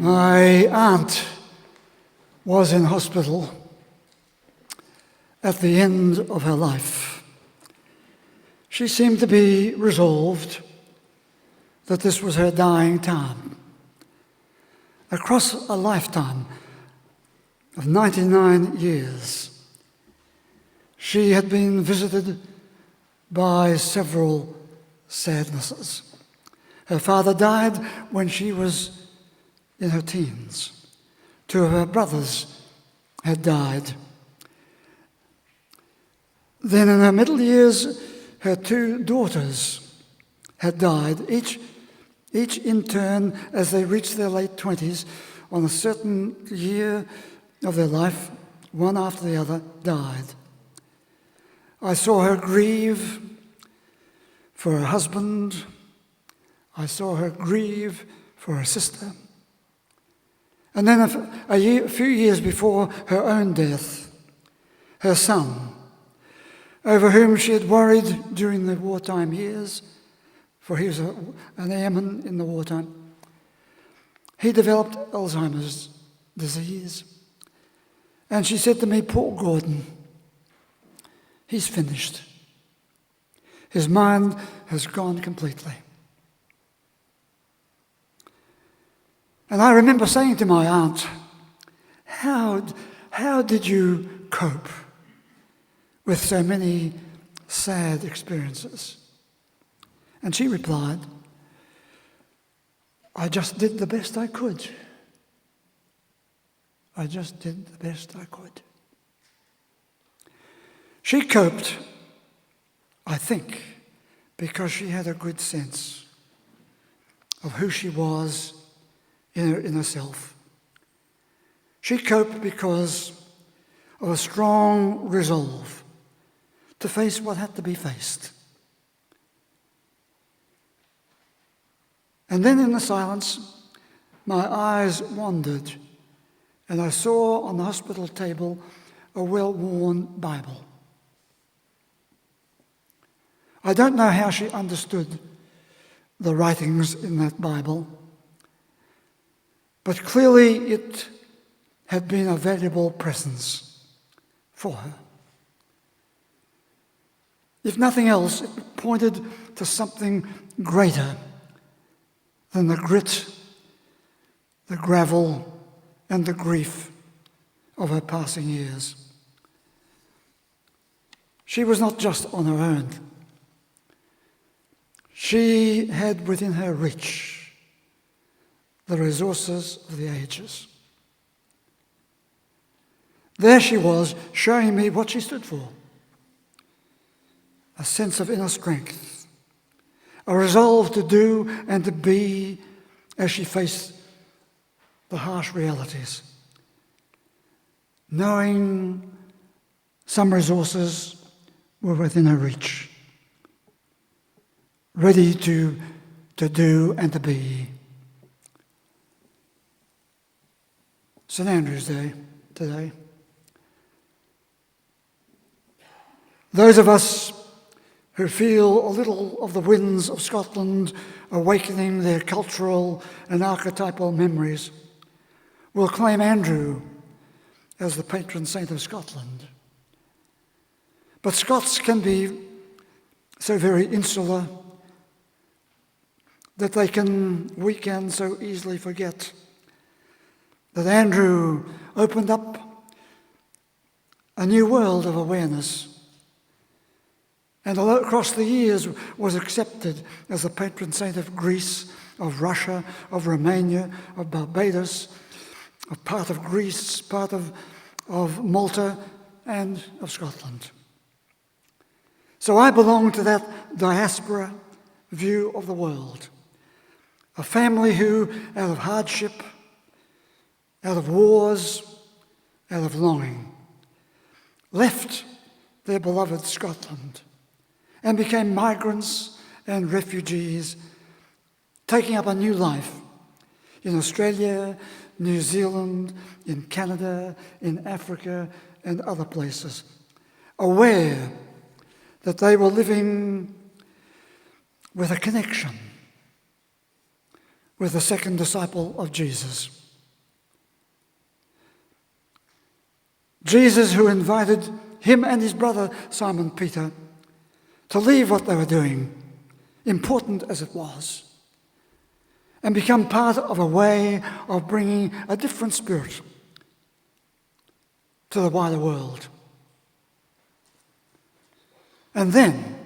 My aunt was in hospital at the end of her life. She seemed to be resolved that this was her dying time. Across a lifetime of 99 years, she had been visited by several sadnesses. Her father died when she was in her teens. Two of her brothers had died. Then in her middle years, her two daughters had died, each in turn as they reached their late 20s. On a certain year of their life, one after the other died. I saw her grieve for her husband. I saw her grieve for her sister. And then a few years before her own death, her son, over whom she had worried during the wartime years, for he was an airman in the wartime, he developed Alzheimer's disease. And she said to me, "Poor Gordon, he's finished. His mind has gone completely." And I remember saying to my aunt, how did you cope with so many sad experiences? And she replied, "I just did the best I could. I just did the best I could." She coped, I think, because she had a good sense of who she was in herself. She coped because of a strong resolve to face what had to be faced. And then in the silence, my eyes wandered, and I saw on the hospital table a well-worn Bible. I don't know how she understood the writings in that Bible, but clearly it had been a valuable presence for her. If nothing else, it pointed to something greater than the grit, the gravel, and the grief of her passing years. She was not just on her own. She had within her reach the resources of the ages. There she was, showing me what she stood for. A sense of inner strength, a resolve to do and to be as she faced the harsh realities, knowing some resources were within her reach, ready to do and to be. St. Andrew's Day today. Those of us who feel a little of the winds of Scotland awakening their cultural and archetypal memories will claim Andrew as the patron saint of Scotland. But Scots can be so very insular that we can so easily forget that Andrew opened up a new world of awareness, and across the years was accepted as the patron saint of Greece, of Russia, of Romania, of Barbados, of part of Greece, part of Malta, and of Scotland. So I belong to that diaspora view of the world, a family who, out of hardship, out of wars, out of longing, left their beloved Scotland and became migrants and refugees, taking up a new life in Australia, New Zealand, in Canada, in Africa, and other places, aware that they were living with a connection with the second disciple of Jesus, Jesus, who invited him and his brother Simon Peter to leave what they were doing, important as it was, and become part of a way of bringing a different spirit to the wider world. And then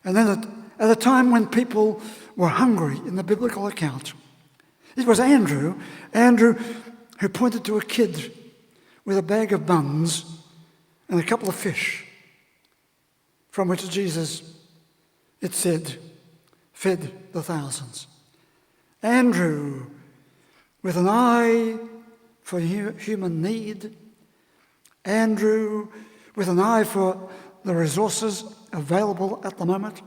at a time when people were hungry in the biblical account, it was Andrew who pointed to a kid with a bag of buns and a couple of fish, from which Jesus, it said, fed the thousands. Andrew, with an eye for human need. Andrew, with an eye for the resources available at the moment.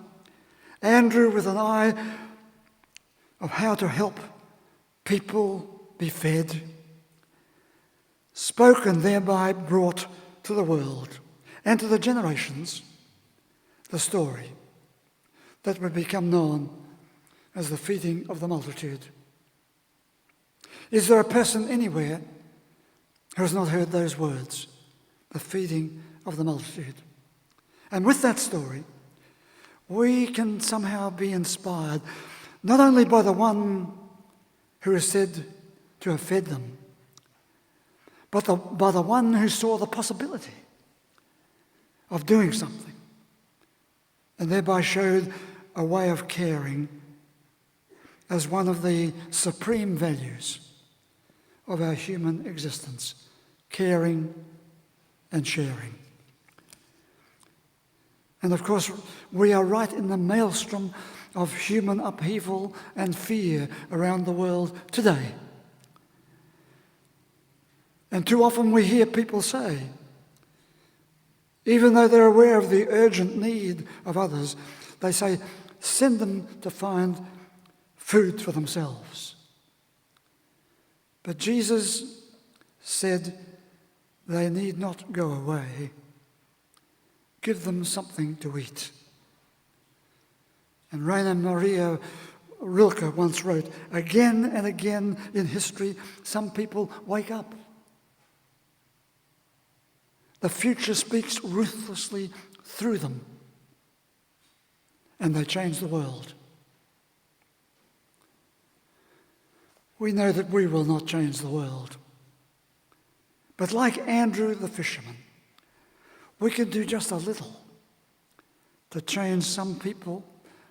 Andrew, with an eye of how to help people be fed. Spoke and thereby brought to the world and to the generations the story that would become known as the feeding of the multitude. Is there a person anywhere who has not heard those words? The feeding of the multitude. And with that story, we can somehow be inspired not only by the one who is said to have fed them, but by the one who saw the possibility of doing something and thereby showed a way of caring as one of the supreme values of our human existence, caring and sharing. And of course, we are right in the maelstrom of human upheaval and fear around the world today. And too often we hear people say, even though they're aware of the urgent need of others, they say, send them to find food for themselves. But Jesus said they need not go away. Give them something to eat. And Rainer Maria Rilke once wrote, again and again in history, some people wake up. The future speaks ruthlessly through them, and they change the world. We know that we will not change the world. But like Andrew the fisherman, we can do just a little to change some people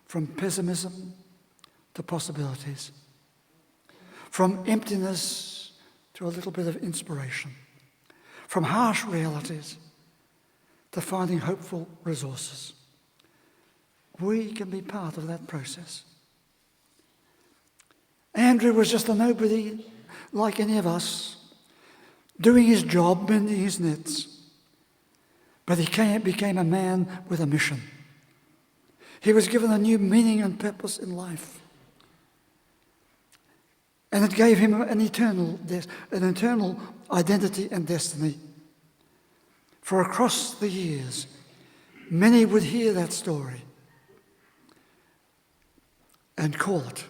from pessimism to possibilities, from emptiness to a little bit of inspiration, from harsh realities to finding hopeful resources. We can be part of that process. Andrew was just a nobody like any of us, doing his job, mending his nets. But he became a man with a mission. He was given a new meaning and purpose in life. And it gave him an eternal identity and destiny. For across the years, many would hear that story and call it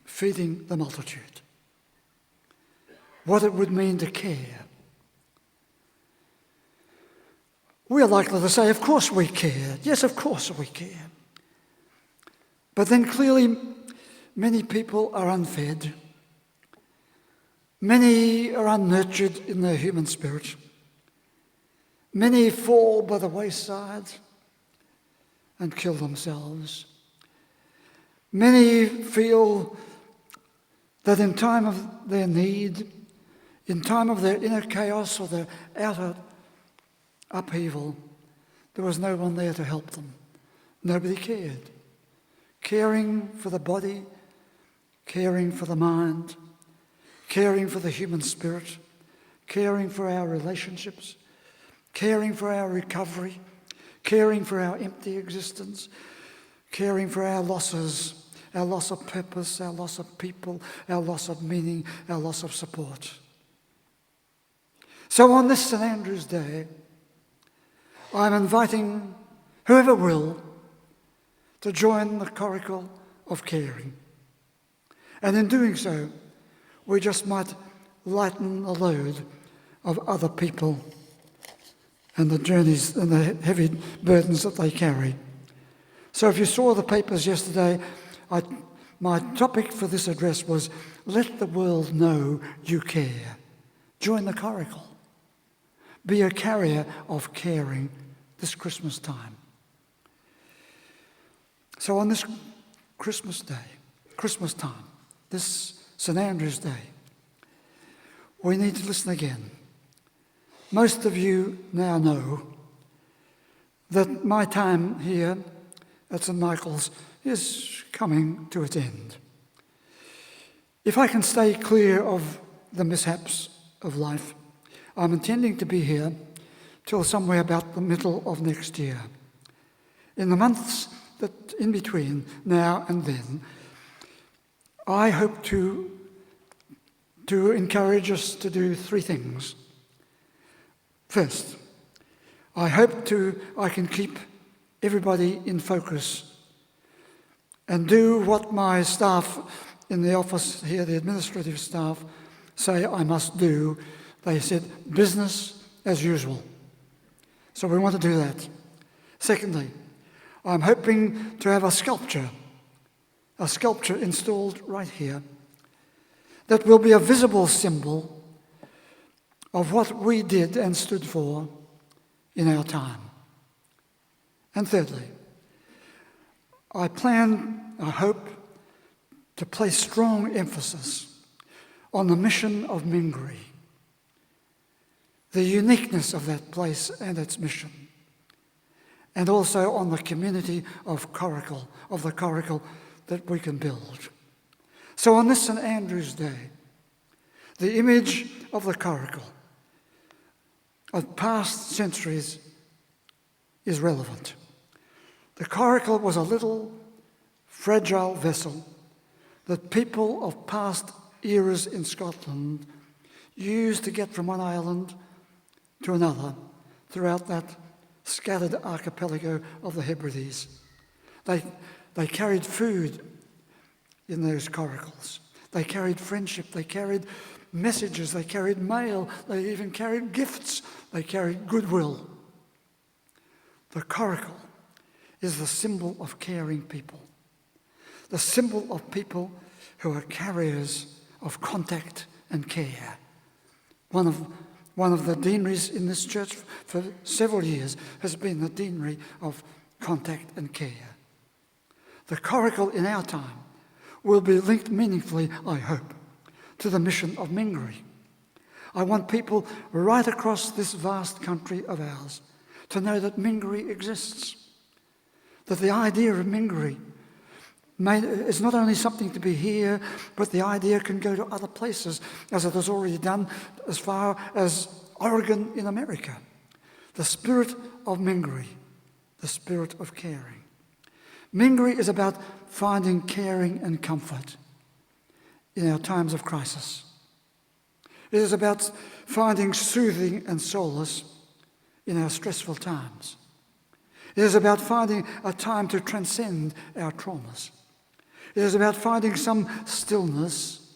feeding the multitude. What it would mean to care. We are likely to say, of course we care. Yes, of course we care. But then clearly many people are unfed. Many are unnurtured in their human spirit. Many fall by the wayside and kill themselves. Many feel that in time of their need, in time of their inner chaos or their outer upheaval, there was no one there to help them. Nobody cared. Caring for the body, caring for the mind, caring for the human spirit, caring for our relationships, caring for our recovery, caring for our empty existence, caring for our losses, our loss of purpose, our loss of people, our loss of meaning, our loss of support. So on this St. Andrew's Day, I'm inviting whoever will to join the coracle of caring. And in doing so, we just might lighten the load of other people and the journeys and the heavy burdens that they carry. So if you saw the papers yesterday, my topic for this address was, let the world know you care. Join the coracle. Be a carrier of caring this Christmas time. So on this Christmas time, this St. Andrew's Day, we need to listen again. Most of you now know that my time here at St. Michael's is coming to its end. If I can stay clear of the mishaps of life, I'm intending to be here till somewhere about the middle of next year. In the months that in between now and then, I hope to encourage us to do three things. First, I hope I can keep everybody in focus and do what my staff in the office here, the administrative staff, say I must do. They said, business as usual. So we want to do that. Secondly, I'm hoping to have a sculpture installed right here that will be a visible symbol of what we did and stood for in our time. And thirdly, I hope, to place strong emphasis on the mission of Mingri, the uniqueness of that place and its mission, and also on the community of the coracle that we can build. So on this St. Andrew's Day, the image of the coracle of past centuries is relevant. The coracle was a little fragile vessel that people of past eras in Scotland used to get from one island to another throughout that scattered archipelago of the Hebrides. They carried food in those coracles. They carried friendship. They carried messages. They carried mail. They even carried gifts. They carried goodwill. The coracle is the symbol of caring people, the symbol of people who are carriers of contact and care. One of the deaneries in this church for several years has been the deanery of contact and care. The coracle in our time will be linked meaningfully, I hope, to the mission of Mingri. I want people right across this vast country of ours to know that Mingri exists, that the idea of Mingri is not only something to be here, but the idea can go to other places, as it has already done as far as Oregon in America. The spirit of Mingri, the spirit of caring. Mingri is about finding caring and comfort in our times of crisis. It is about finding soothing and solace in our stressful times. It is about finding a time to transcend our traumas. It is about finding some stillness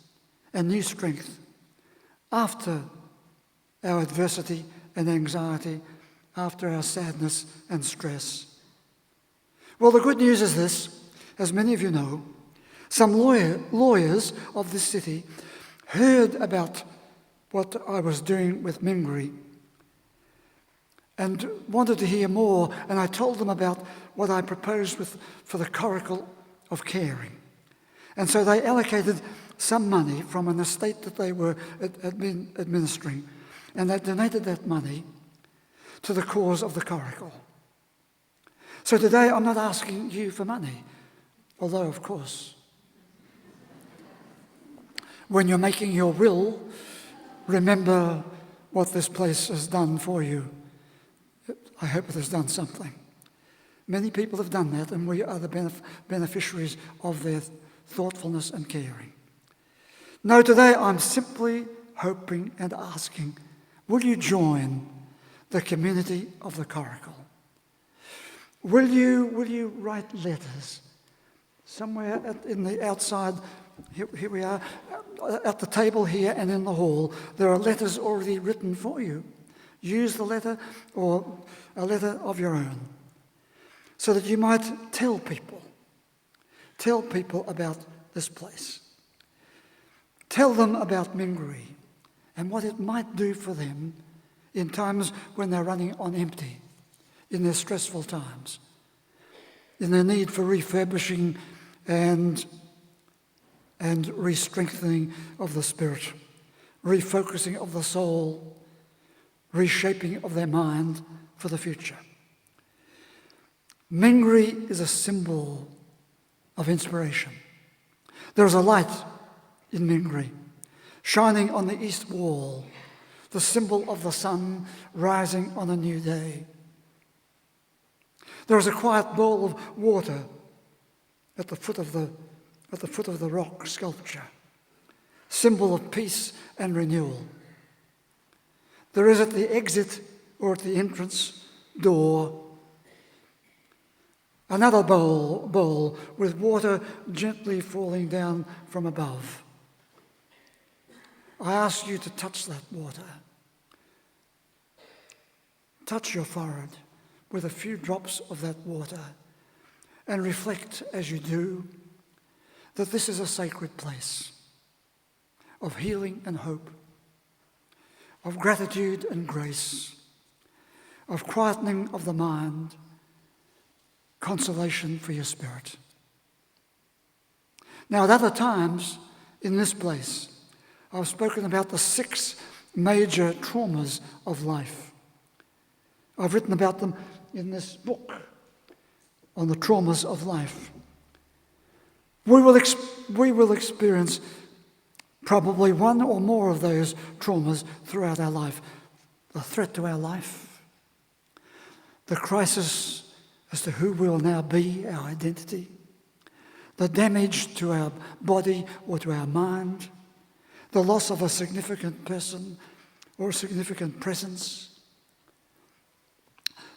and new strength after our adversity and anxiety, after our sadness and stress. Well, the good news is this, as many of you know, some lawyers of this city heard about what I was doing with Mingri and wanted to hear more, and I told them about what I proposed for the coracle of caring. And so they allocated some money from an estate that they had been administering, and they donated that money to the cause of the coracle. So today I'm not asking you for money, although of course, when you're making your will, remember what this place has done for you. I hope it has done something. Many people have done that, and we are the beneficiaries of their thoughtfulness and caring. No, today I'm simply hoping and asking, will you join the community of the coracle? Will you write letters somewhere in the outside? Here we are, at the table here and in the hall. There are letters already written for you. Use the letter or a letter of your own so that you might tell people about this place. Tell them about Mingri and what it might do for them in times when they're running on empty, in their stressful times, in their need for refurbishing and re-strengthening of the spirit, refocusing of the soul, reshaping of their mind for the future. Mingri is a symbol of inspiration. There is a light in Mingri, shining on the east wall, the symbol of the sun rising on a new day. There is a quiet bowl of water at the foot of the rock sculpture, symbol of peace and renewal. There is at the exit or at the entrance door another bowl with water gently falling down from above. I ask you to touch that water. Touch your forehead with a few drops of that water and reflect as you do that this is a sacred place of healing and hope, of gratitude and grace, of quietening of the mind, consolation for your spirit. Now, at other times in this place, I've spoken about the 6 major traumas of life. I've written about them in this book on the traumas of life. We will experience probably one or more of those traumas throughout our life. The threat to our life, the crisis as to who we will now be, our identity, the damage to our body or to our mind, the loss of a significant person or a significant presence,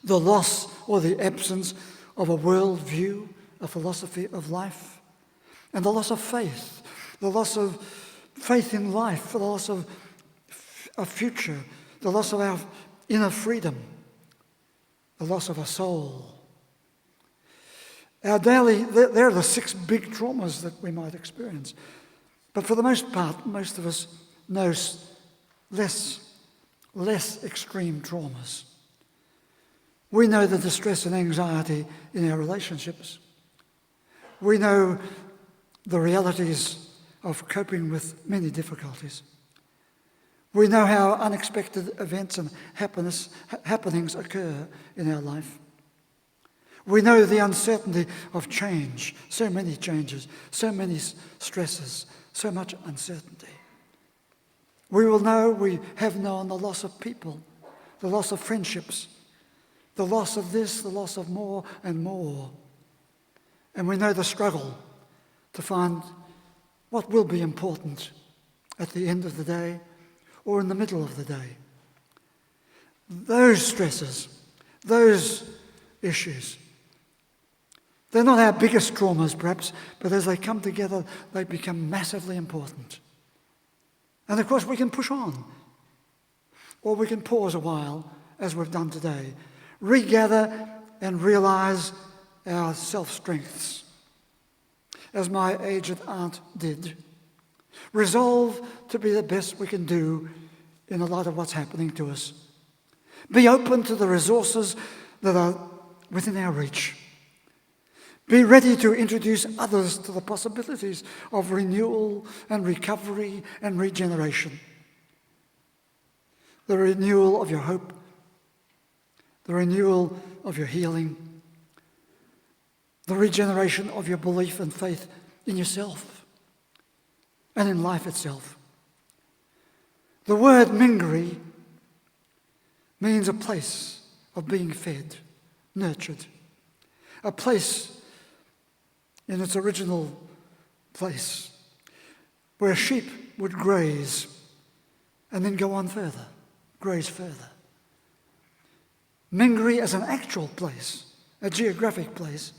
the loss or the absence of a worldview, a philosophy of life, and the loss of faith, the loss of faith in life, the loss of a future, the loss of our inner freedom, the loss of a soul. There are the 6 big traumas that we might experience. But for the most part, most of us know less extreme traumas. We know the distress and anxiety in our relationships. We know the realities of coping with many difficulties. We know how unexpected events and happenings occur in our life. We know the uncertainty of change, so many changes, so many stresses, so much uncertainty. We have known the loss of people, the loss of friendships, the loss of this, the loss of more and more. And we know the struggle to find what will be important at the end of the day or in the middle of the day. Those stresses, those issues, they're not our biggest traumas, perhaps, but as they come together, they become massively important. And of course, we can push on, or we can pause a while, as we've done today, regather and realize our self-strengths, as my aged aunt did. Resolve to be the best we can do in the light of what's happening to us. Be open to the resources that are within our reach. Be ready to introduce others to the possibilities of renewal and recovery and regeneration. The renewal of your hope, the renewal of your healing, the regeneration of your belief and faith in yourself and in life itself. The word Mingri means a place of being fed, nurtured, a place in its original place where sheep would graze and then go on further, graze further. Mingri as an actual place, a geographic place,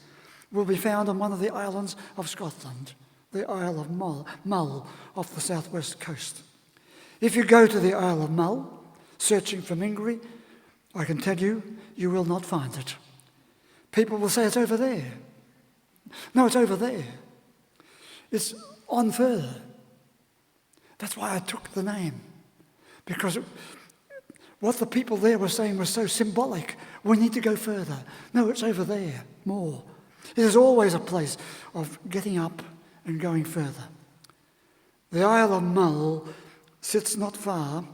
will be found on one of the islands of Scotland, the Isle of Mull off the southwest coast. If you go to the Isle of Mull, searching for Mingary, I can tell you, you will not find it. People will say it's over there. No, it's over there. It's on further. That's why I took the name, because what the people there were saying was so symbolic. We need to go further. No, it's over there, more. It is always a place of getting up and going further. The Isle of Mull sits not far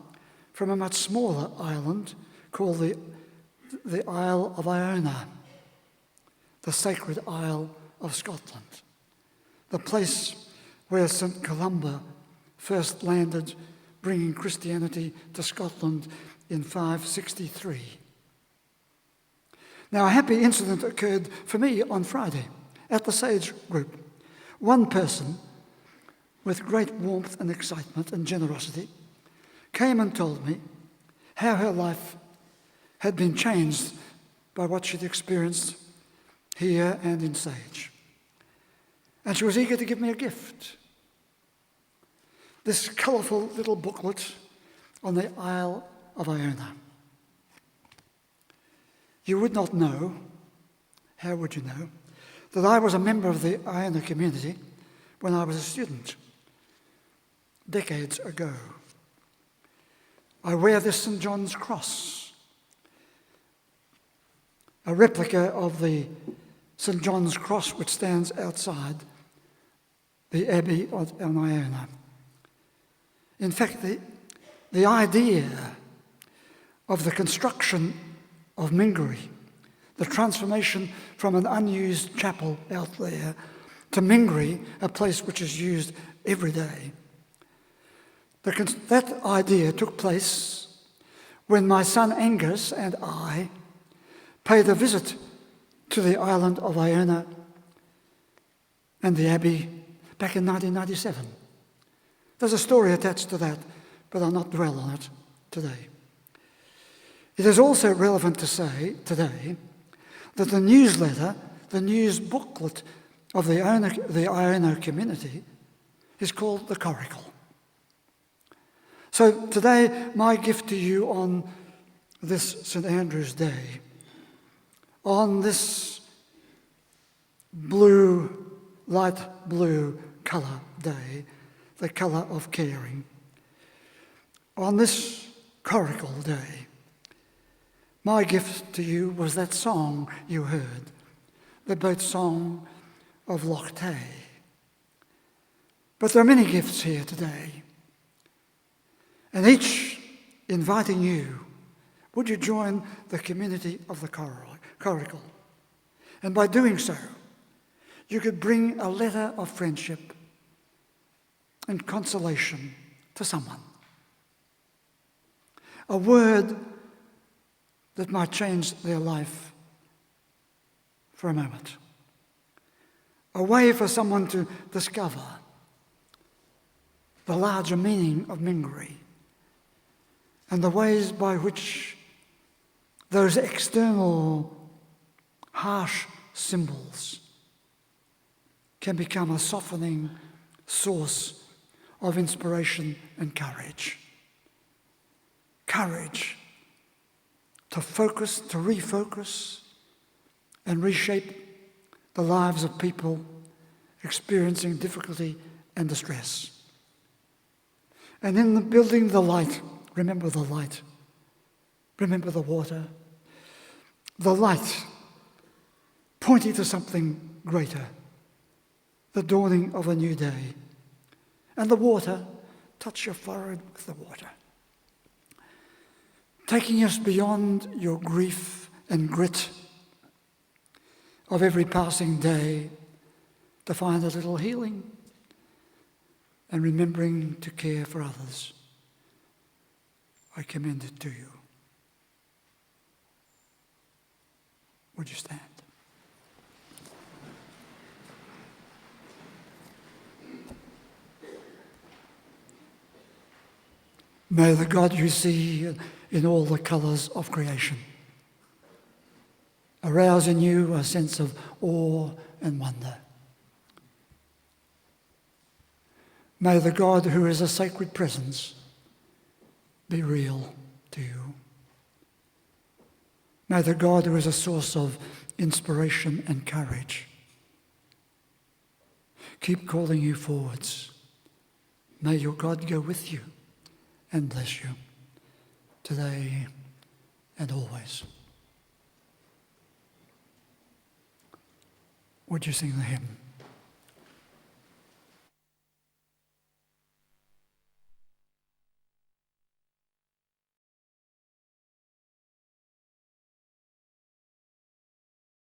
from a much smaller island called the Isle of Iona, the sacred Isle of Scotland, the place where St. Columba first landed, bringing Christianity to Scotland in 563. Now, a happy incident occurred for me on Friday at the Sage group. One person, with great warmth and excitement and generosity, came and told me how her life had been changed by what she'd experienced here and in Sage. And she was eager to give me a gift. This colourful little booklet on the Isle of Iona. You would not know, how would you know, that I was a member of the Iona community when I was a student, decades ago. I wear this St. John's cross, a replica of the St. John's cross which stands outside the Abbey of Iona. In fact, the idea of the construction of Mingary, the transformation from an unused chapel out there to Mingary, a place which is used every day. That idea took place when my son Angus and I paid a visit to the island of Iona and the Abbey back in 1997. There's a story attached to that, but I'll not dwell on it today. It is also relevant to say today that the newsletter, the news booklet of the Iona community is called The Coracle. So today, my gift to you on this St. Andrew's Day, on this blue, light blue colour day, the colour of caring, on this Coracle Day, my gift to you was that song you heard, the boat song of Loch Tay. But there are many gifts here today, and each inviting you, would you join the community of the Coracle? And by doing so, you could bring a letter of friendship and consolation to someone. A word that might change their life for a moment. A way for someone to discover the larger meaning of Mingary and the ways by which those external harsh symbols can become a softening source of inspiration and courage. Courage to focus, to refocus and reshape the lives of people experiencing difficulty and distress. And in building the light, remember the light, remember the water, the light pointing to something greater, the dawning of a new day. And the water, touch your forehead with the water, taking us beyond your grief and grit of every passing day to find a little healing and remembering to care for others. I commend it to you. Would you stand? May the God you see in all the colours of creation arouse in you a sense of awe and wonder. May the God who is a sacred presence be real to you. May the God who is a source of inspiration and courage keep calling you forwards. May your God go with you and bless you today and always. Would you sing the hymn?